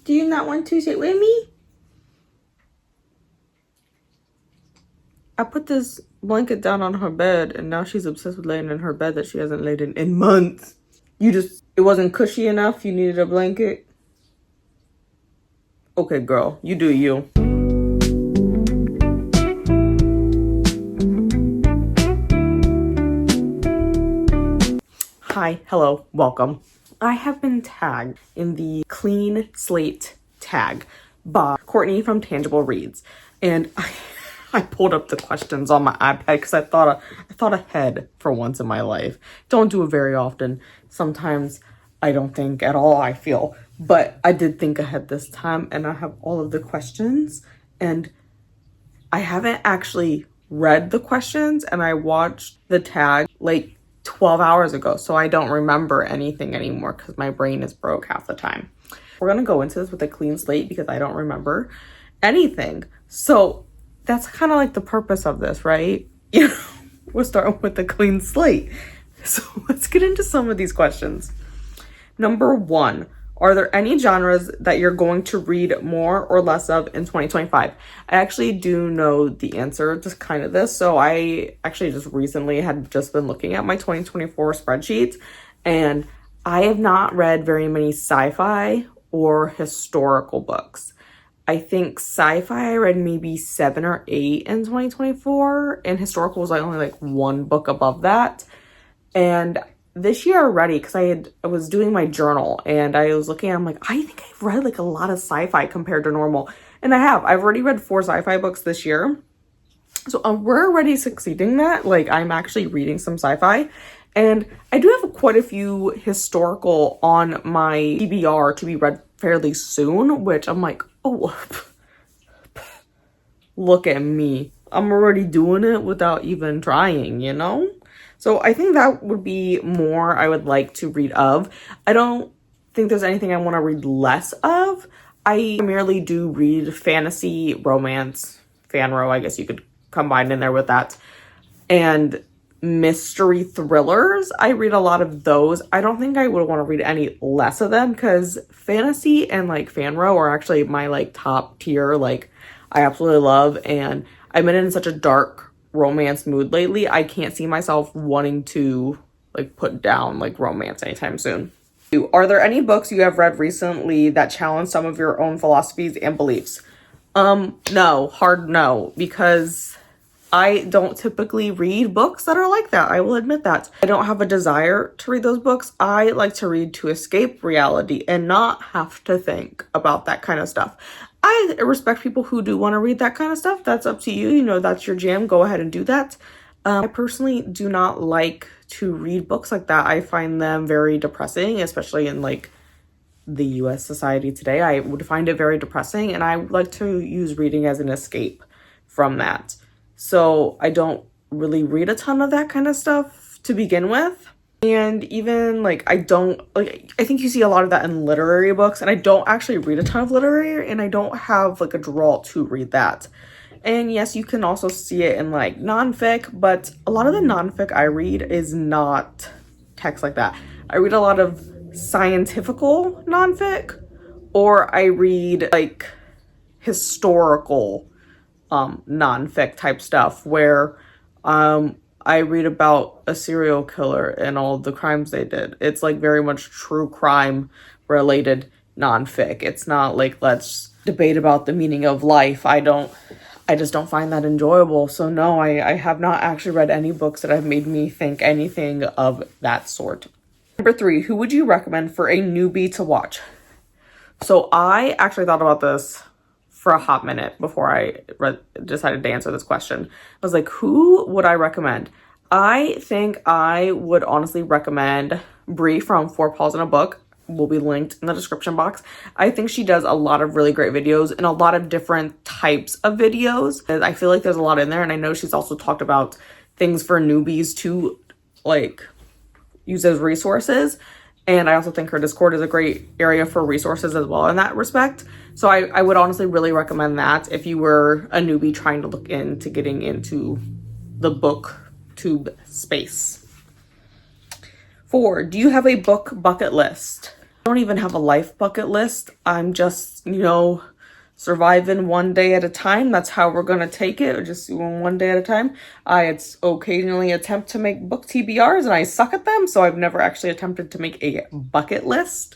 Do you not want to sit with me? I put this blanket down on her bed and now she's obsessed with laying in her bed that she hasn't laid in months. It wasn't cushy enough? You needed a blanket? Okay, girl, you do you. Hi, hello, welcome. I have been tagged in the Clean Slate Tag by Courtney from Tangible Reads. And I pulled up the questions on my iPad because I thought ahead for once in my life. Don't do it very often. Sometimes I don't think at all, I feel. But I did think ahead this time, and I have all of the questions. And I haven't actually read the questions, and I watched the tag like 12 hours ago, so I don't remember anything anymore because my brain is broke half the time. We're gonna go into this with a clean slate because I don't remember anything. So that's kind of like the purpose of this, right? You know, we're starting with a clean slate. So let's get into some of these questions. Number 1, are there any genres that you're going to read more or less of in 2025? I actually do know the answer to kind of this. So I actually just recently had just been looking at my 2024 spreadsheets, and I have not read very many sci-fi or historical books. I think sci-fi I read maybe 7 or 8 in 2024, and historical was only like 1 book above that. And this year already, because I was doing my journal and I was looking, I'm like, I think I've read like a lot of sci-fi compared to normal. And I've already read 4 sci-fi books this year. So we're already succeeding that. Like, I'm actually reading some sci-fi. And I do have quite a few historical on my TBR to be read fairly soon, which I'm like, oh, look at me. I'm already doing it without even trying, you know? So I think that would be more I would like to read of. I don't think there's anything I want to read less of. I primarily do read fantasy, romance, fanro, I guess you could combine in there with that, and mystery thrillers. I read a lot of those. I don't think I would want to read any less of them because fantasy and like fanro are actually my like top tier. Like, I absolutely love, and I've been in such a dark romance mood lately. I can't see myself wanting to like put down like romance anytime soon. Are there any books you have read recently that challenge some of your own philosophies and beliefs? No, hard no, because I don't typically read books that are like that. I will admit that. I don't have a desire to read those books. I like to read to escape reality and not have to think about that kind of stuff. I respect people who do want to read that kind of stuff. That's up to you. You know, that's your jam. Go ahead and do that. I personally do not like to read books like that. I find them very depressing, especially in like the US society today. I would find it very depressing, and I like to use reading as an escape from that. So I don't really read a ton of that kind of stuff to begin with. And even like I think you see a lot of that in literary books, and I don't actually read a ton of literary, and I don't have like a draw to read that. And yes, you can also see it in like nonfic, but a lot of the nonfic I read is not text like that. I read a lot of scientifical nonfic, or I read like historical nonfic type stuff where I read about a serial killer and all the crimes they did. It's like very much true crime related nonfic. It's not like let's debate about the meaning of life. I just don't find that enjoyable. So no, I have not actually read any books that have made me think anything of that sort. Number 3, who would you recommend for a newbie to watch? So I actually thought about this for a hot minute before I decided to answer this question. I was like, who would I recommend? I think I would honestly recommend Brie from Four Paws in a Book. Will be linked in the description box. I think she does a lot of really great videos and a lot of different types of videos. And I feel like there's a lot in there, and I know she's also talked about things for newbies to like use as resources. And I also think her Discord is a great area for resources as well in that respect. So I would honestly really recommend that if you were a newbie trying to look into getting into the booktube space. 4, do you have a book bucket list? don't even have a life bucket list. I'm just, you know, surviving one day at a time. That's how we're gonna take it, just one day at a time. I occasionally attempt to make book TBRs and I suck at them, so I've never actually attempted to make a bucket list.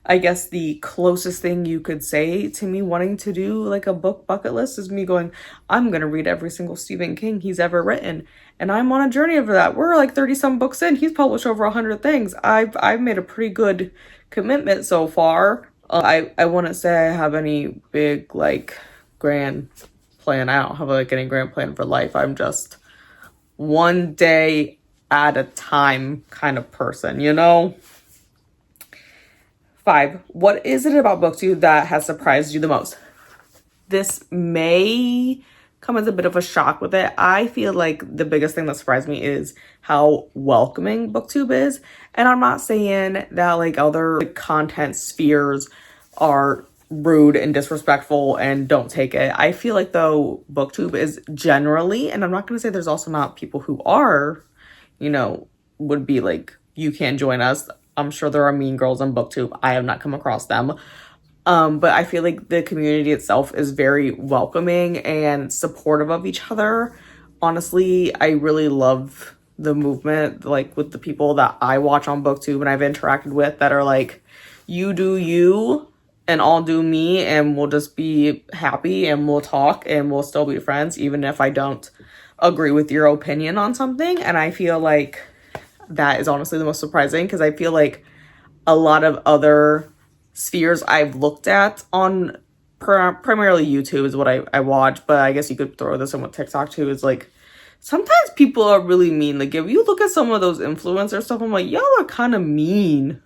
I guess the closest thing you could say to me wanting to do like a book bucket list is me going, I'm gonna read every single Stephen King he's ever written. And I'm on a journey over that. We're like 30 some books in. He's published over 100 things. I've made a pretty good commitment so far. I wouldn't say I have any big like grand plan. I don't have like any grand plan for life. I'm just one day at a time kind of person, you know? 5, what is it about BookTube that has surprised you the most? This may come as a bit of a shock with it. I feel like the biggest thing that surprised me is how welcoming BookTube is. And I'm not saying that like other content spheres are rude and disrespectful and don't take it. I feel like though BookTube is generally, and I'm not going to say there's also not people who are, you know, would be like, you can't join us. I'm sure there are mean girls on BookTube. I have not come across them. But I feel like the community itself is very welcoming and supportive of each other. Honestly, I really love the movement, like with the people that I watch on BookTube and I've interacted with that are like, you do you and I'll do me and we'll just be happy and we'll talk and we'll still be friends even if I don't agree with your opinion on something. And I feel like that is honestly the most surprising because I feel like a lot of other spheres I've looked at on primarily YouTube is what I watch, but I guess you could throw this in with TikTok too, is like sometimes people are really mean. Like if you look at some of those influencer stuff, I'm like, y'all are kind of mean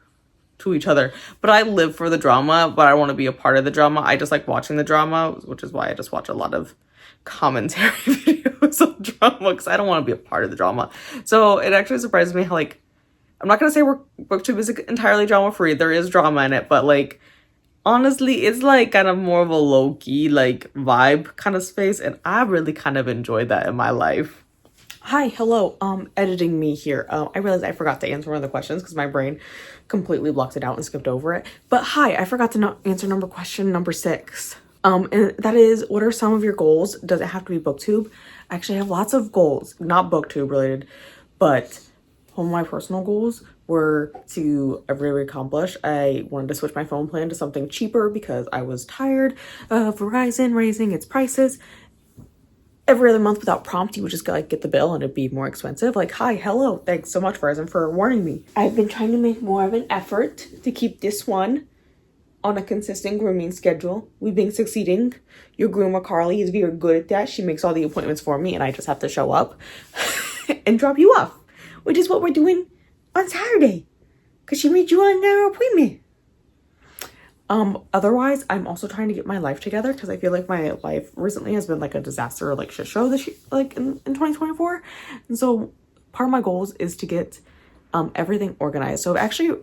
to each other. But I live for the drama, but I want to be a part of the drama. I just like watching the drama, which is why I just watch a lot of commentary videos on drama because I don't want to be a part of the drama. So it actually surprises me how like, I'm not going to say BookTube is entirely drama free. There is drama in it, but like honestly, it's like kind of more of a low-key like vibe kind of space, and I really kind of enjoyed that in my life. Hi, hello, editing me here. I realized I forgot to answer one of the questions because my brain completely blocked it out and skipped over it. But hi, I forgot to answer question number 6. And that is, what are some of your goals? Does it have to be BookTube? I actually have lots of goals, not BookTube related, but one of my personal goals were to really accomplish. I wanted to switch my phone plan to something cheaper because I was tired of Verizon raising its prices every other month without prompt. You would just like get the bill and it'd be more expensive. Like, hi, hello, thanks so much Verizon for warning me. I've been trying to make more of an effort to keep this one on a consistent grooming schedule. We've been succeeding. Your groomer Carly is very good at that. She makes all the appointments for me and I just have to show up and drop you off, which is what we're doing on Saturday because she made you on our appointment. Otherwise, I'm also trying to get my life together because I feel like my life recently has been like a disaster, like shit show this year, like in 2024. And so part of my goals is to get everything organized. So I've actually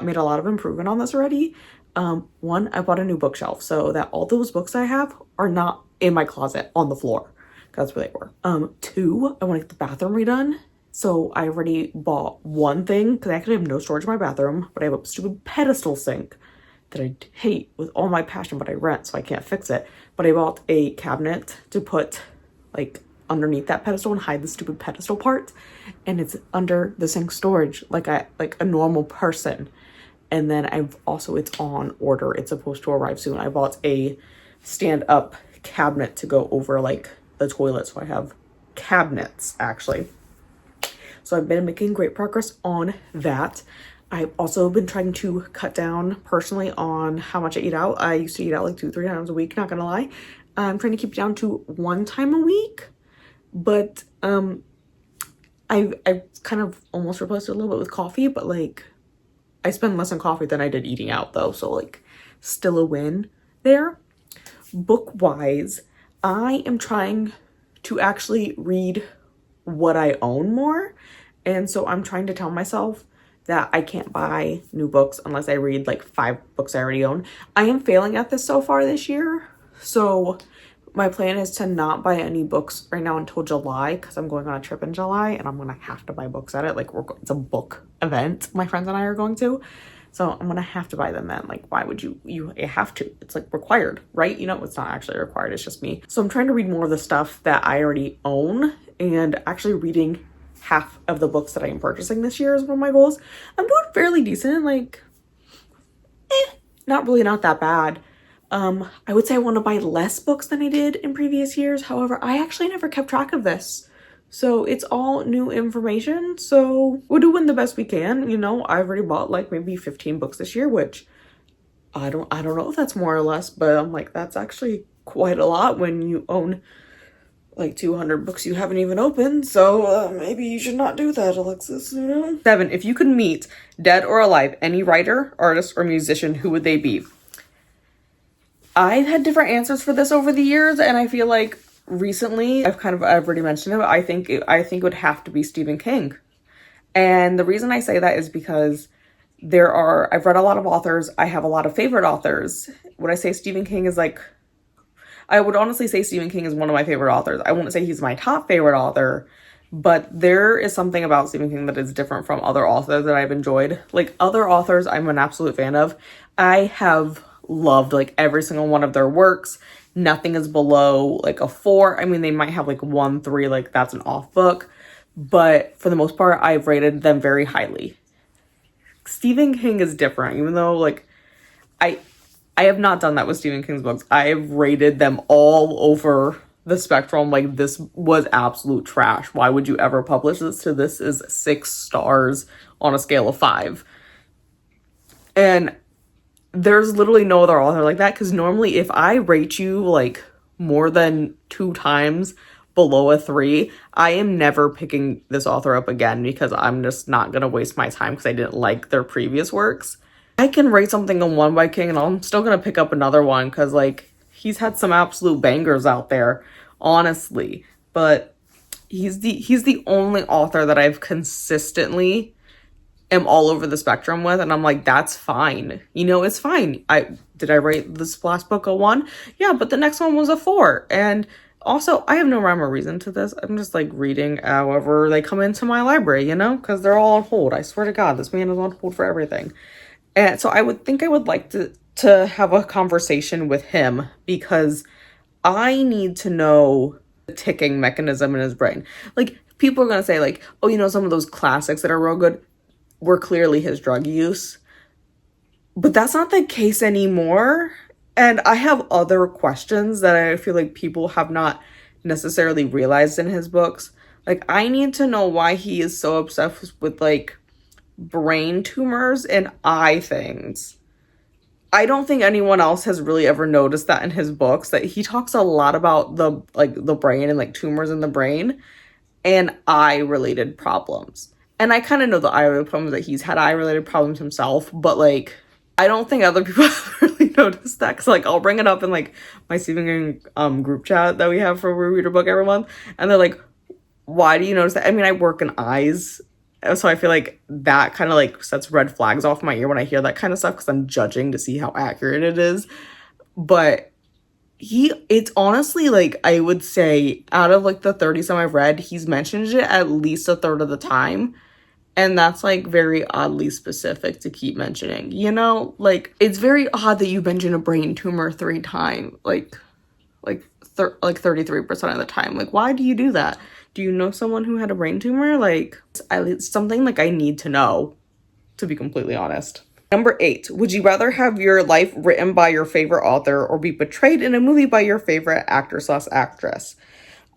made a lot of improvement on this already. One, I bought a new bookshelf so that all those books I have are not in my closet on the floor. That's where they were. 2, I want to get the bathroom redone. So I already bought one thing because I actually have no storage in my bathroom, but I have a stupid pedestal sink that I hate with all my passion, but I rent, so I can't fix it. But I bought a cabinet to put like underneath that pedestal and hide the stupid pedestal part, and it's under the sink storage like a normal person. And then it's on order. It's supposed to arrive soon. I bought a stand-up cabinet to go over like the toilet, so I have cabinets actually. So I've been making great progress on that. I've also been trying to cut down personally on how much I eat out. I used to eat out like 2-3 times a week, not gonna lie. I'm trying to keep it down to 1 time a week, but I kind of almost replaced it a little bit with coffee, but like I spend less on coffee than I did eating out though, so like still a win there. Book-wise, I am trying to actually read what I own more, and so I'm trying to tell myself that I can't buy new books unless I read like 5 books I already own. I am failing at this so far this year, so my plan is to not buy any books right now until July because I'm going on a trip in July and I'm gonna have to buy books at it. Like it's a book event my friends and I are going to. So I'm gonna have to buy them then. Like, why would you have to? It's like required, right? You know, it's not actually required, it's just me. So I'm trying to read more of the stuff that I already own, and actually reading half of the books that I am purchasing this year is one of my goals. I'm doing fairly decent, like, not that bad. I would say I want to buy less books than I did in previous years. However, I actually never kept track of this. So it's all new information. So we're doing the best we can. You know, I've already bought like maybe 15 books this year, which I don't know if that's more or less, but I'm like, that's actually quite a lot when you own like 200 books you haven't even opened. So maybe you should not do that, Alexis, you know? 7, if you could meet, dead or alive, any writer, artist, or musician, who would they be? I've had different answers for this over the years, and I feel like recently I've already mentioned it. I think it would have to be Stephen King. And the reason I say that is because I've read a lot of authors. I have a lot of favorite authors. Would I say Stephen King is like, I would honestly say Stephen King is one of my favorite authors. I wouldn't say he's my top favorite author, but there is something about Stephen King that is different from other authors that I've enjoyed. Like, other authors I'm an absolute fan of. I have loved like every single one of their works. Nothing is below like a 4. I mean, they might have like 1, 3, like that's an off book, but for the most part, I've rated them very highly. Stephen King is different, even though like I have not done that with Stephen King's books. I have rated them all over the spectrum. Like, this was absolute trash. Why would you ever publish this? To this is 6 stars on a scale of 5. And there's literally no other author like that, because normally if I rate you like more than 2 times below a 3, I am never picking this author up again, because I'm just not gonna waste my time because I didn't like their previous works. I can rate something a 1 by King and I'm still gonna pick up another one, because like he's had some absolute bangers out there, honestly. But he's the only author that I've consistently am all over the spectrum with, and I'm like, that's fine. You know, it's fine. I rate this last book a 1? Yeah, but the next one was a 4. And also, I have no rhyme or reason to this. I'm just like reading however they come into my library, you know, because they're all on hold. I swear to God, this man is on hold for everything. And so I would think I would like to have a conversation with him, because I need to know the ticking mechanism in his brain. Like, people are gonna say like, oh, you know, some of those classics that are real good were clearly his drug use, but that's not the case anymore. And I have other questions that I feel like people have not necessarily realized in his books. Like, I need to know why he is so obsessed with like brain tumors and eye things. I don't think anyone else has really ever noticed that in his books, that he talks a lot about the brain and like tumors in the brain and eye related problems. And I kind of know the eye-related problems, that he's had eye-related problems himself, but, like, I don't think other people have really noticed that, because, like, I'll bring it up in, like, my Stephen King group chat that we have for We Read a Book every month, and they're like, why do you notice that? I mean, I work in eyes, so I feel like that kind of, like, sets red flags off my ear when I hear that kind of stuff, because I'm judging to see how accurate it is. But it's honestly, like, I would say, out of, like, the 30 some I've read, he's mentioned it at least a third of the time. And that's, like, very oddly specific to keep mentioning, you know? Like, it's very odd that you mention a brain tumor 3 times, like 33% of the time. Like, why do you do that? Do you know someone who had a brain tumor? Like, it's something, like, I need to know, to be completely honest. Number 8, would you rather have your life written by your favorite author or be portrayed in a movie by your favorite actor/actress?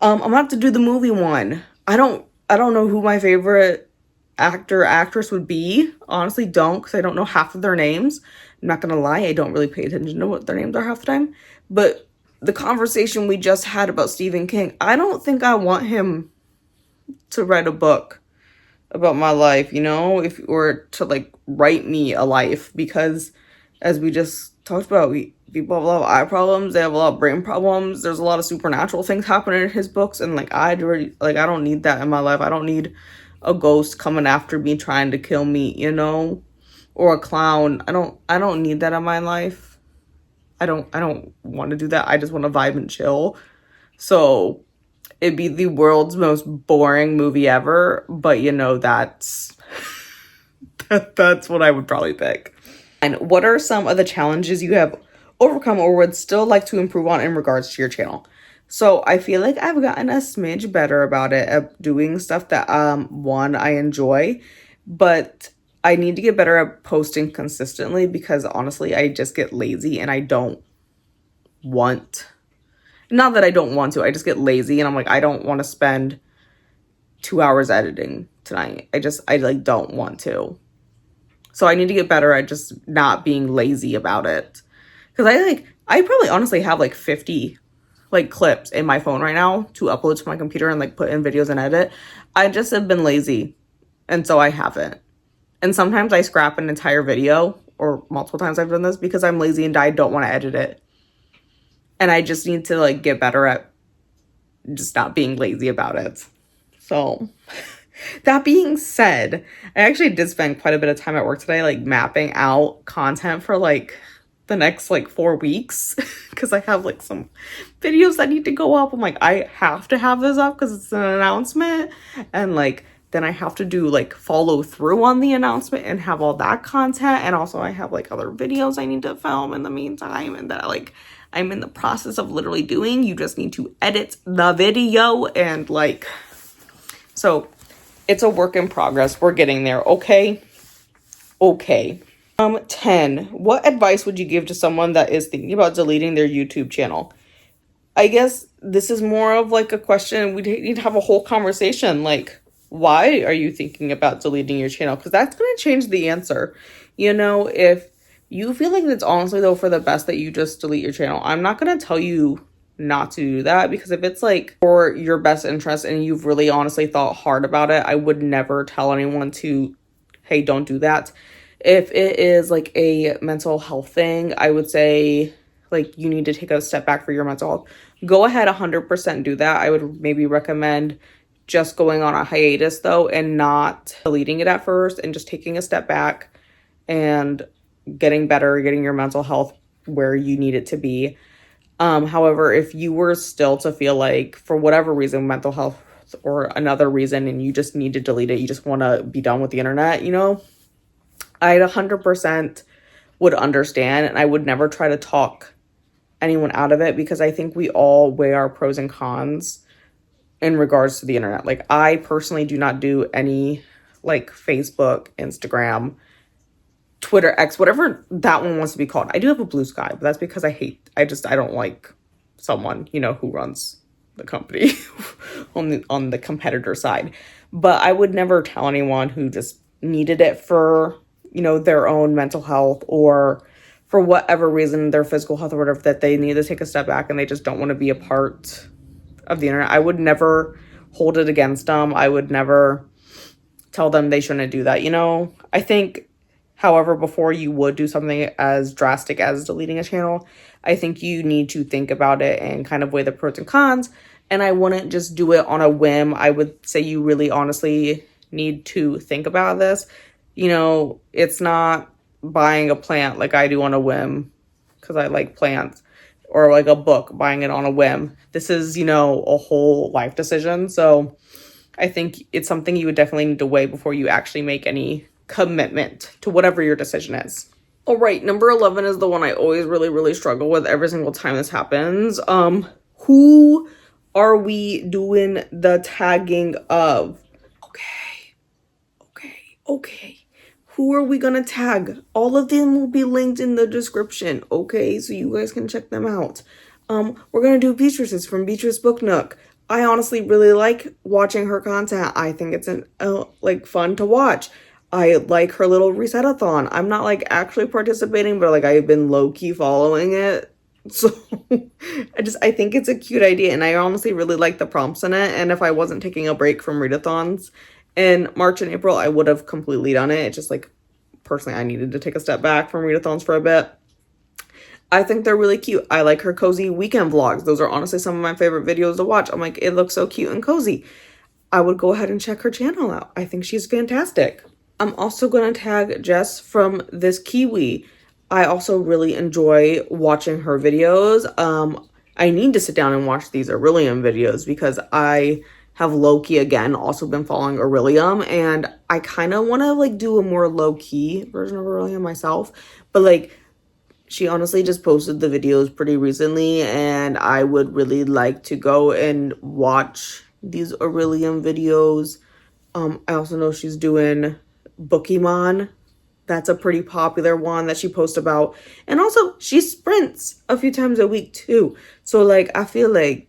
I'm gonna have to do the movie one. I don't know who my favorite actor actress would be. Honestly, don't, because I don't know half of their names. I'm not gonna lie, I don't really pay attention to what their names are half the time. But the conversation we just had about Stephen King, I don't think I want him to write a book about my life, you know, or to like write me a life, because as we just talked about, people have a lot of eye problems, they have a lot of brain problems, there's a lot of supernatural things happening in his books, and like I don't need that in my life. I don't need a ghost coming after me trying to kill me, you know, or a clown. I don't need that in my life. I don't want to do that. I just want to vibe and chill. So it'd be the world's most boring movie ever, but you know, that's what I would probably pick. And what are some of the challenges you have overcome or would still like to improve on in regards to your channel? So I feel like I've gotten a smidge better about it, at doing stuff that one, I enjoy, but I need to get better at posting consistently because honestly I just get lazy and I don't want, not that I don't want to, I just get lazy and I'm like, I don't want to spend 2 hours editing tonight. I like don't want to. So I need to get better at just not being lazy about it. Because I probably honestly have like 50 like clips in my phone right now to upload to my computer and like put in videos and edit. I just have been lazy. And so I haven't. And sometimes I scrap an entire video, or multiple times I've done this because I'm lazy and I don't want to edit it. And I just need to like get better at just not being lazy about it. So that being said, I actually did spend quite a bit of time at work today, like mapping out content for like the next like 4 weeks because I have like some videos that need to go up. I'm like, I have to have this up because it's an announcement, and like then I have to do like follow through on the announcement and have all that content, and also I have like other videos I need to film in the meantime and that like I'm in the process of literally doing. You just need to edit the video, and like, so it's a work in progress. We're getting there. Okay. 10. What advice would you give to someone that is thinking about deleting their YouTube channel? I guess this is more of like a question. We need to have a whole conversation. Like, why are you thinking about deleting your channel? Because that's going to change the answer. You know, if you feel like it's honestly though for the best that you just delete your channel, I'm not going to tell you not to do that, because if it's like for your best interest and you've really honestly thought hard about it, I would never tell anyone to, hey, don't do that. If it is like a mental health thing, I would say like you need to take a step back for your mental health. Go ahead, 100% do that. I would maybe recommend just going on a hiatus though and not deleting it at first, and just taking a step back and getting better, getting your mental health where you need it to be. However, if you were still to feel like for whatever reason, mental health or another reason, and you just need to delete it, you just want to be done with the internet, you know, I'd 100% would understand, and I would never try to talk anyone out of it, because I think we all weigh our pros and cons in regards to the internet. Like, I personally do not do any like Facebook, Instagram, Twitter, X, whatever that one wants to be called. I do have a Blue Sky, but that's because I don't like someone, you know, who runs the company on the competitor side. But I would never tell anyone who just needed it for, you know, their own mental health, or for whatever reason, their physical health or whatever, that they need to take a step back and they just don't want to be a part of the internet. I would never hold it against them. I would never tell them they shouldn't do that. You know, I think, however, before you would do something as drastic as deleting a channel, I think you need to think about it and kind of weigh the pros and cons. And I wouldn't just do it on a whim. I would say you really honestly need to think about this. You know, it's not buying a plant like I do on a whim because I like plants, or like a book, buying it on a whim. This is, you know, a whole life decision. So I think it's something you would definitely need to weigh before you actually make any commitment to whatever your decision is. All right, number 11 is the one I always really, really struggle with every single time this happens. Who are we doing the tagging of? Okay. Who are we gonna tag? All of them will be linked in the description, okay? So you guys can check them out. We're gonna do Beatrice's from Beatrice Book Nook. I honestly really like watching her content. I think it's like fun to watch. I like her little reset-a-thon. I'm not like actually participating, but like I've been low-key following it. So I think it's a cute idea, and I honestly really like the prompts in it. And if I wasn't taking a break from readathons in March and April, I would have completely done it. It's just like, personally, I needed to take a step back from readathons for a bit. I think they're really cute. I like her cozy weekend vlogs. Those are honestly some of my favorite videos to watch. I'm like, it looks so cute and cozy. I would go ahead and check her channel out. I think she's fantastic. I'm also going to tag Jess from This Kiwi. I also really enjoy watching her videos. I need to sit down and watch these Aurelium videos, because I have low-key again also been following Aurelium, and I kind of want to like do a more low-key version of Aurelium myself, but like she honestly just posted the videos pretty recently, and I would really like to go and watch these Aurelian videos. I also know she's doing Bookimon. That's a pretty popular one that she posts about. And also, she sprints a few times a week too. So like, I feel like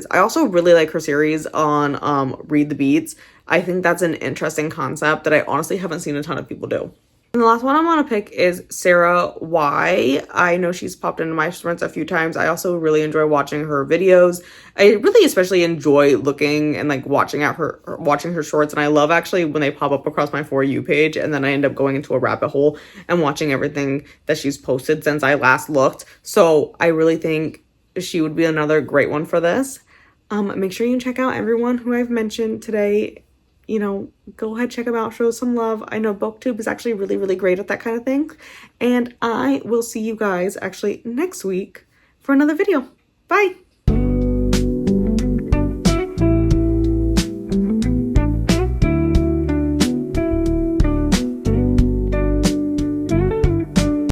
I also really like her series on Read the Beats. I think that's an interesting concept that I honestly haven't seen a ton of people do. And the last one I want to pick is Sarah Y. I know she's popped into my sprints a few times. I also really enjoy watching her videos. I really especially enjoy looking and like watching her shorts. And I love actually when they pop up across my For You page and then I end up going into a rabbit hole and watching everything that she's posted since I last looked. So I really think she would be another great one for this. Make sure you check out everyone who I've mentioned today. You know, go ahead, check them out, show some love. I know booktube is actually really, really great at that kind of thing. And I will see you guys actually next week for another video. Bye.